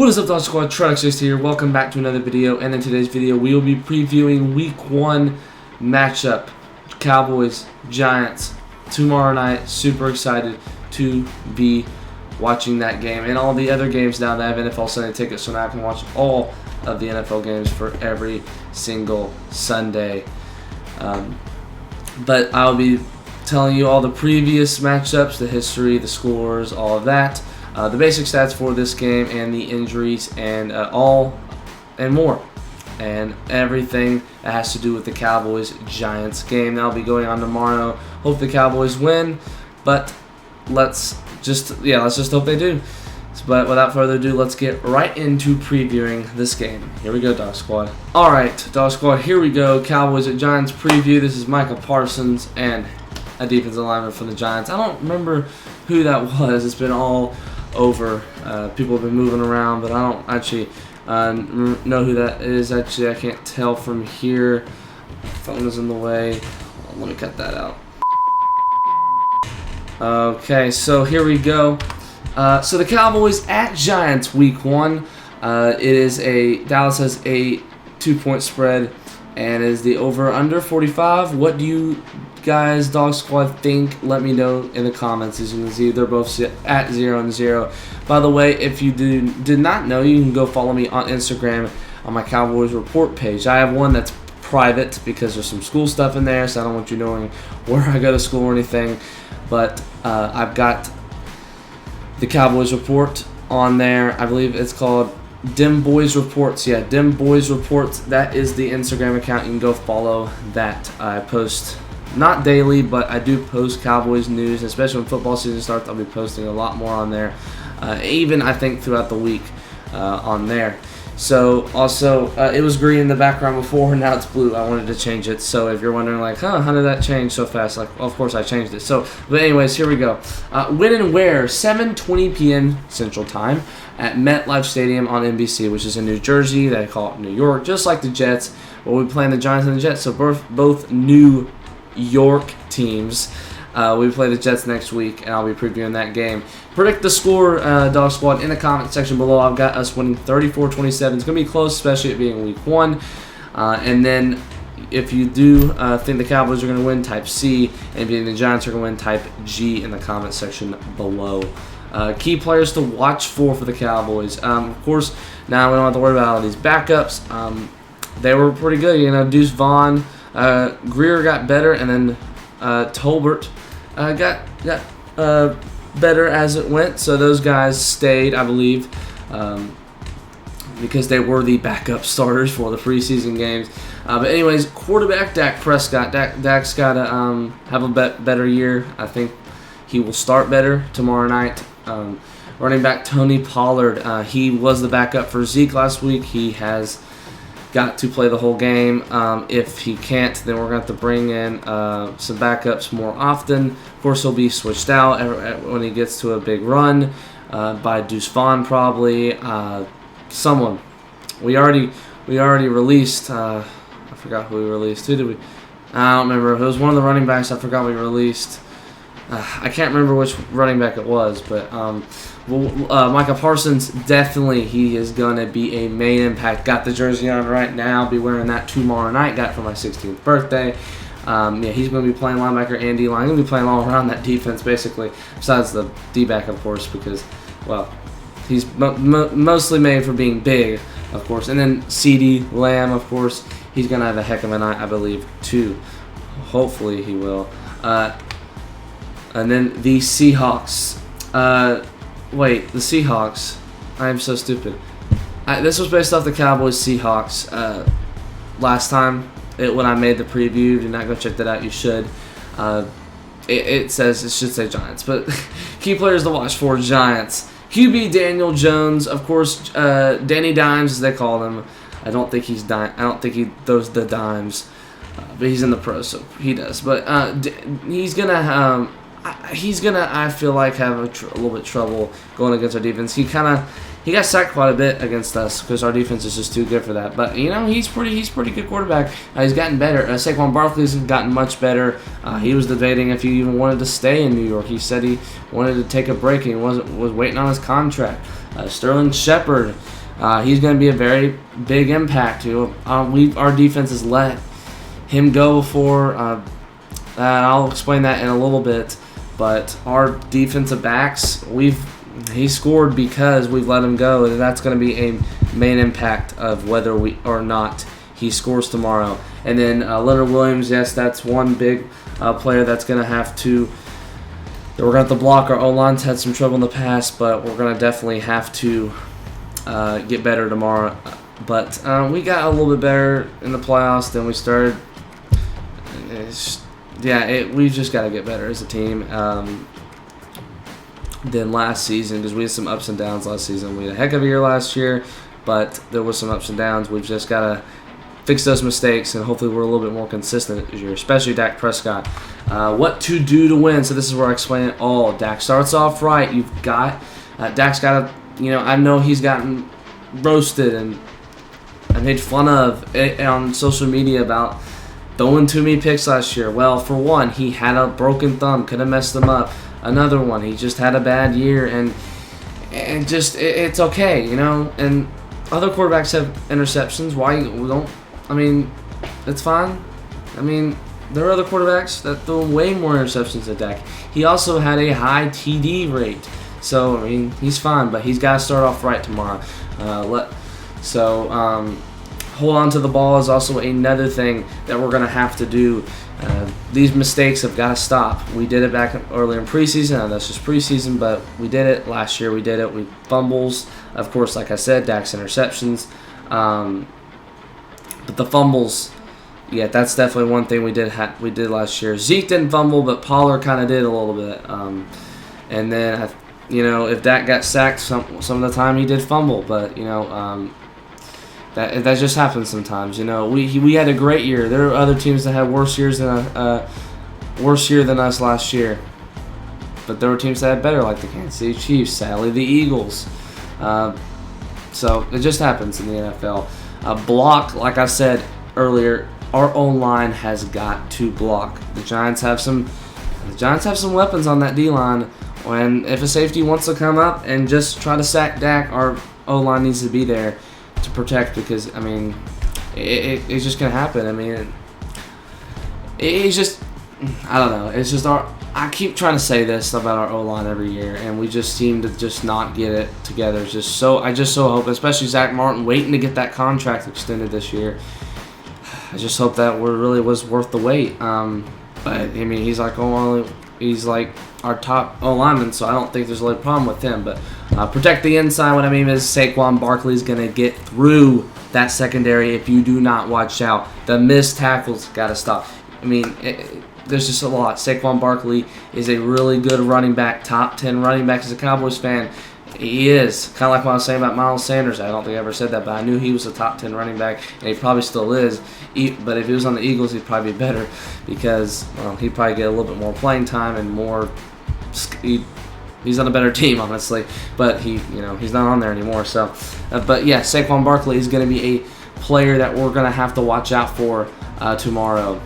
What is up, Dog Squad? Trucks here. Welcome back to another video. And in today's video, we will be previewing Week 1 matchup. Cowboys, Giants, tomorrow night. Super excited to be watching that game. And all the other games now that I have NFL Sunday tickets, so now I can watch all of the NFL games for every single Sunday. But I'll be telling you all the previous matchups, the history, the scores, all of that. The basic stats for this game and the injuries and all and more. And everything that has to do with the Cowboys-Giants game. That'll be going on tomorrow. Hope the Cowboys win, but let's just hope they do. But without further ado, let's get right into previewing this game. Here we go, Dog Squad. All right, Dog Squad, here we go. Cowboys at Giants preview. This is Micah Parsons and a defensive lineman for the Giants. I don't remember who that was. It's been all over. People have been moving around, but I don't actually know who that is. Actually, I can't tell from here. Phone is in the way. Let me cut that out. Okay, so here we go. So the Cowboys at Giants Week 1. Dallas has a 2-point spread, and is the over/under 45. What do you guys, Dog Squad, think? Let me know in the comments. As you can see, they're both at 0-0. By the way, if you did not know, you can go follow me on Instagram on my Cowboys report page. I have one that's private because there's some school stuff in there, so I don't want you knowing where I go to school or anything. But I've got the Cowboys report on there. I believe it's called Dim Boys Reports. Yeah, Dim Boys Reports. That is the Instagram account. You can go follow that. I post not daily, but I do post Cowboys news, especially when football season starts. I'll be posting a lot more on there, even I think throughout the week on there. So also, it was green in the background before, now it's blue. I wanted to change it. So if you're wondering, like, how did that change so fast? Like, well, of course I changed it. So, but anyways, here we go. When and where? 7:20 p.m. Central Time at MetLife Stadium on NBC, which is in New Jersey. They call it New York, just like the Jets. Well, we play the Giants and the Jets, so both New York teams. We play the Jets next week, and I'll be previewing that game. Predict the score, Dog Squad, in the comment section below. I've got us winning 34-27. It's going to be close, especially it being Week 1. And then if you do think the Cowboys are going to win, type C. And if you think the Giants are going to win, type G in the comment section below. Key players to watch for the Cowboys. Of course, now we don't have to worry about all these backups. They were pretty good. You know, Deuce Vaughn, Greer got better, and then Tolbert got better as it went. So those guys stayed, I believe, because they were the backup starters for the preseason games. But anyways, quarterback Dak Prescott. Dak's got to have a better year. I think he will start better tomorrow night. Running back Tony Pollard. He was the backup for Zeke last week. He has got to play the whole game. If he can't, then we're going to have to bring in some backups more often. Of course, he'll be switched out when he gets to a big run by Deuce Vaughn, probably. Someone. We already released. I forgot who we released. Who did we? I don't remember. It was one of the running backs. I forgot we released. I can't remember which running back it was, but Micah Parsons, definitely he is going to be a main impact. Got the jersey on right now. Be wearing that tomorrow night. Got it for my 16th birthday. Yeah, he's going to be playing linebacker and D-line. He's going to be playing all around that defense, basically, besides the D-back, of course, because, well, he's mostly made for being big, of course. And then CeeDee Lamb, of course, he's going to have a heck of a night, I believe, too. Hopefully he will. And then the Seahawks. Wait, the Seahawks. I am so stupid. This was based off the Cowboys Seahawks last time when I made the preview. Do not go check that out. You should. It should say Giants, but key players to watch for: Giants. QB Daniel Jones, of course. Danny Dimes, as they call him. I don't think he throws the dimes, but he's in the pros, so he does. But he's gonna. I feel like, have a little bit trouble going against our defense. He got sacked quite a bit against us because our defense is just too good for that. But, you know, he's pretty good quarterback. He's gotten better. Saquon Barkley's gotten much better. He was debating if he even wanted to stay in New York. He said he wanted to take a break and he was waiting on his contract. Sterling Shepard He's going to be a very big impact. Our defense has let him go before. I'll explain that in a little bit. But our defensive backs, he scored because we've let him go, and that's going to be a main impact of whether we or not he scores tomorrow. And then Leonard Williams, yes, that's one big player that's going to have to. We're going to have to block. Our O-line's had some trouble in the past, but we're going to definitely have to get better tomorrow. But we got a little bit better in the playoffs than we started. We've just got to get better as a team than last season, because we had some ups and downs last season. We had a heck of a year last year, but there was some ups and downs. We've just got to fix those mistakes, and hopefully we're a little bit more consistent this year, especially Dak Prescott. What to do to win. So this is where I explain it all. Dak starts off right. Dak's got to, I know he's gotten roasted and made fun of on social media about throwing too many picks last year. Well, for one, he had a broken thumb, could have messed them up. Another one, he just had a bad year, and it's okay, And other quarterbacks have interceptions. Why we don't? It's fine. There are other quarterbacks that throw way more interceptions than Dak. He also had a high TD rate, so he's fine, but he's got to start off right tomorrow. Hold on to the ball is also another thing that we're going to have to do. These mistakes have got to stop. We did it back earlier in preseason. I know that's just preseason, but we did it. Last year we did it. We fumbles. Of course, like I said, Dak's interceptions. But the fumbles, that's definitely one thing we did last year. Zeke didn't fumble, but Pollard kind of did a little bit. And then, if Dak got sacked some of the time, he did fumble. But, that just happens sometimes. We had a great year. There are other teams that had worse year than us last year, but there were teams that had better, like the Kansas City Chiefs, sadly the Eagles. So it just happens in the NFL. Block, like I said earlier, our O-line has got to block. The Giants have some weapons on that D-line. If a safety wants to come up and just try to sack Dak, our O-line needs to be there to protect, because it's just gonna happen. It's just, I don't know. It's just I keep trying to say this about our O-line every year, and we just seem to just not get it together. I just so hope, especially Zach Martin waiting to get that contract extended this year. I just hope that really was worth the wait. But he's like our top O-lineman, so I don't think there's really a problem with him. But protect the inside. What I mean is Saquon Barkley is going to get through that secondary if you do not watch out. The missed tackles got to stop. There's just a lot. Saquon Barkley is a really good running back, top 10 running back. As a Cowboys fan, he is. Kind of like what I was saying about Miles Sanders. I don't think I ever said that, but I knew he was a top 10 running back, and he probably still is. But if he was on the Eagles, he'd probably be better, because he'd probably get a little bit more playing time and more. He's on a better team, honestly, but he's not on there anymore. So, Saquon Barkley is going to be a player that we're going to have to watch out for tomorrow.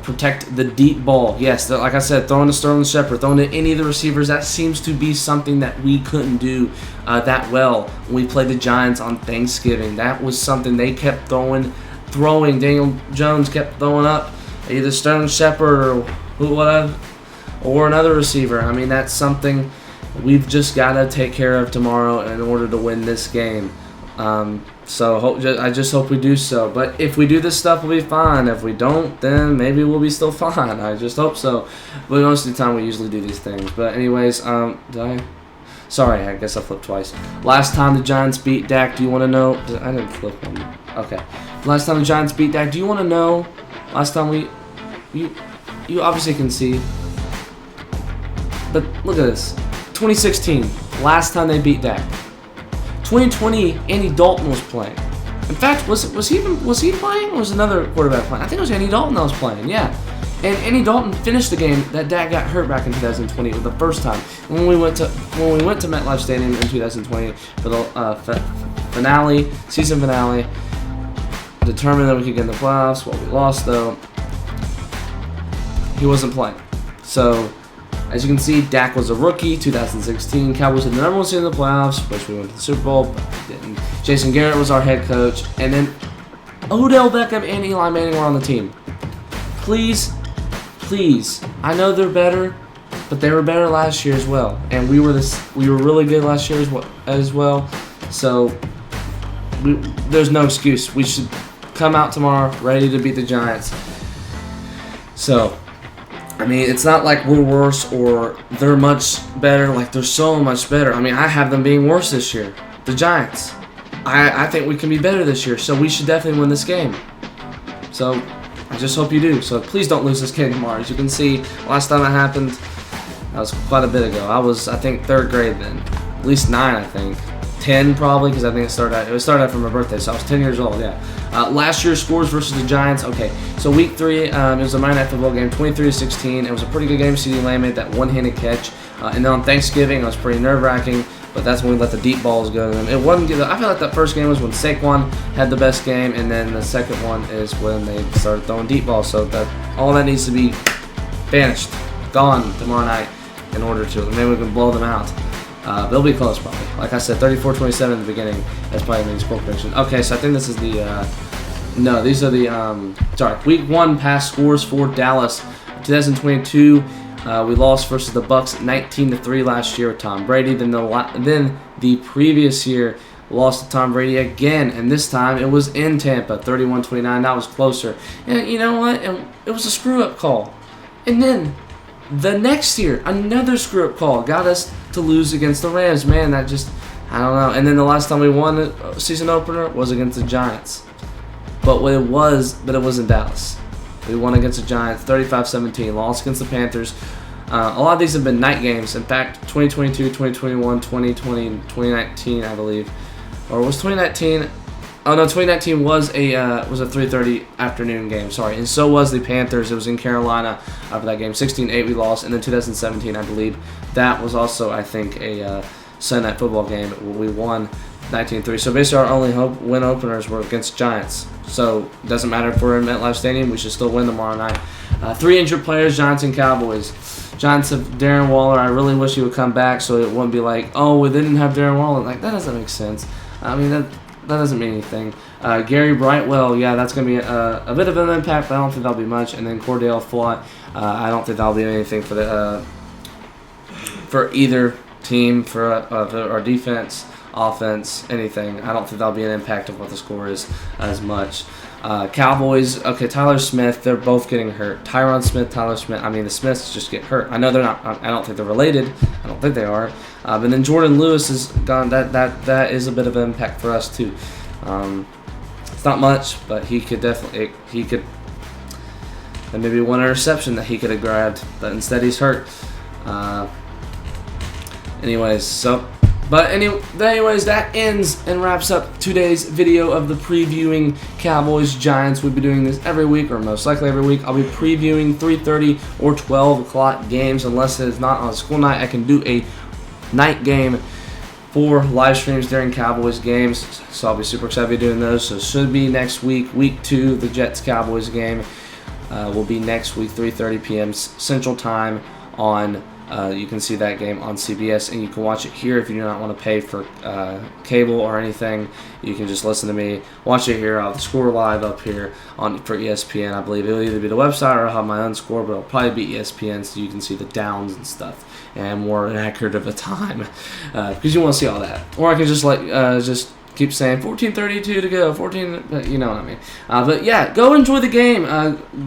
Protect the deep ball. Yes, like I said, throwing to Sterling Shepard, throwing to any of the receivers, that seems to be something that we couldn't do that well when we played the Giants on Thanksgiving. That was something they kept throwing. Daniel Jones kept throwing up either Sterling Shepard or another receiver. That's something we've just got to take care of tomorrow in order to win this game. I just hope we do so. But if we do this stuff, we'll be fine. If we don't, then maybe we'll be still fine. I just hope so. But most of the time, we usually do these things. But anyways, Sorry, I guess I flipped twice. Last time the Giants beat Dak, do you want to know? I didn't flip one. Okay. Last time the Giants beat Dak, do you want to know? Last time you obviously can see. But look at this. 2016, last time they beat Dak. 2020, Andy Dalton was playing. In fact, was he playing, or was another quarterback playing? I think it was Andy Dalton that was playing. Yeah, and Andy Dalton finished the game that Dak got hurt back in 2020. It was the first time when we went to MetLife Stadium in 2020 for the season finale, determined that we could get in the playoffs. Well, we lost though. He wasn't playing, so As you can see, Dak was a rookie, 2016. Cowboys had the number 1 seed in the playoffs, which we went to the Super Bowl, but we didn't. Jason Garrett was our head coach, and then Odell Beckham and Eli Manning were on the team. Please, I know they're better, but they were better last year as well, and we were really good last year as well. So there's no excuse. We should come out tomorrow ready to beat the Giants. So, I mean, it's not like we're worse or they're much better. Like, they're so much better. I mean, I have them being worse this year. The Giants. I think we can be better this year, so we should definitely win this game. So, I just hope you do. So, please don't lose this game tomorrow. As you can see, last time it happened, that was quite a bit ago. I was, I think, 3rd grade then. At least 9, I think. 10 probably, because I think it started out from my birthday, so I was 10 years old, yeah. Last year's scores versus the Giants, okay. So week 3, it was a Monday Night Football game, 23-16. It was a pretty good game. CeeDee Lamb made that one-handed catch. And then on Thanksgiving, it was pretty nerve-wracking, but that's when we let the deep balls go to them. It wasn't good. I feel like that first game was when Saquon had the best game, and then the second one is when they started throwing deep balls. So that all that needs to be banished, gone tomorrow night in order to, and maybe we can blow them out. They'll be close probably. Like I said, 34-27 in the beginning. That's probably the score prediction. Okay, so I think this is the, no, these are the, sorry, week 1 past scores for Dallas. 2022, we lost versus the Bucs 19-3 last year with Tom Brady. Then the previous year, lost to Tom Brady again, and this time it was in Tampa, 31-29. That was closer. And you know what? It was a screw-up call. And then the next year, another screw-up call got us to lose against the Rams. Man, that just, I don't know. And then the last time we won a season opener was against the Giants. But it was in Dallas. We won against the Giants, 35-17. Lost against the Panthers. A lot of these have been night games. In fact, 2022, 2021, 2020, 2019, I believe. Or was 2019? Oh no, 2019 was a 3:30 afternoon game. Sorry, and so was the Panthers. It was in Carolina for that game. 16-8 we lost, and then 2017, I believe, that was also, I think, a Sunday Night Football game. We won 19-3. So basically, our only win openers were against Giants. So it doesn't matter if we're in MetLife Stadium. We should still win tomorrow night. 3 injured players: Giants and Cowboys. Giants have Darren Waller. I really wish he would come back, so it wouldn't be like, oh, we didn't have Darren Waller. Like, that doesn't make sense. I mean, that doesn't mean anything. Gary Brightwell, yeah, that's going to be a bit of an impact, but I don't think that'll be much. And then Cordell Flott, I don't think that'll be anything for either team, for our defense, offense, anything. I don't think that'll be an impact of what the score is as much. Cowboys, okay, Tyler Smith, they're both getting hurt. Tyron Smith, Tyler Smith, I mean, the Smiths just get hurt. I know they're not, I don't think they're related. I don't think they are. And then Jordan Lewis is gone. That is a bit of an impact for us, too. It's not much, but he could definitely, and maybe one interception that he could have grabbed, but instead he's hurt. Anyways, that ends and wraps up today's video of the previewing Cowboys Giants. We'll be doing this every week, or most likely every week. I'll be previewing 3:30 or 12 o'clock games, unless it is not on a school night. I can do a night game for live streams during Cowboys games, so I'll be super excited to be doing those. So it should be next week, week 2, the Jets-Cowboys game will be next week, 3:30 p.m. Central Time on. You can see that game on CBS, and you can watch it here if you do not want to pay for cable or anything. You can just listen to me, watch it here. I'll score live up here for ESPN. I believe it'll either be the website or I'll have my own score, but it'll probably be ESPN, so you can see the downs and stuff and more accurate of a time because you want to see all that. Or I can just keep saying 14:32 to go, 14. You know what I mean. But yeah, go enjoy the game.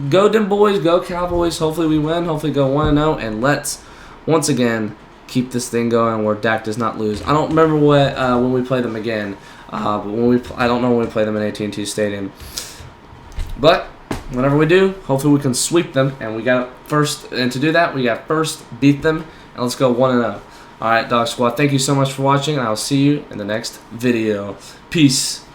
Go them boys, go Cowboys. Hopefully we win. Hopefully go 1-0, and let's once again keep this thing going where Dak does not lose. I don't remember when we play them again, but I don't know when we play them in AT&T Stadium. But whenever we do, hopefully we can sweep them, and we got first. And to do that, we got first beat them, and let's go 1-0. All right, Dog Squad. Thank you so much for watching, and I'll see you in the next video. Peace.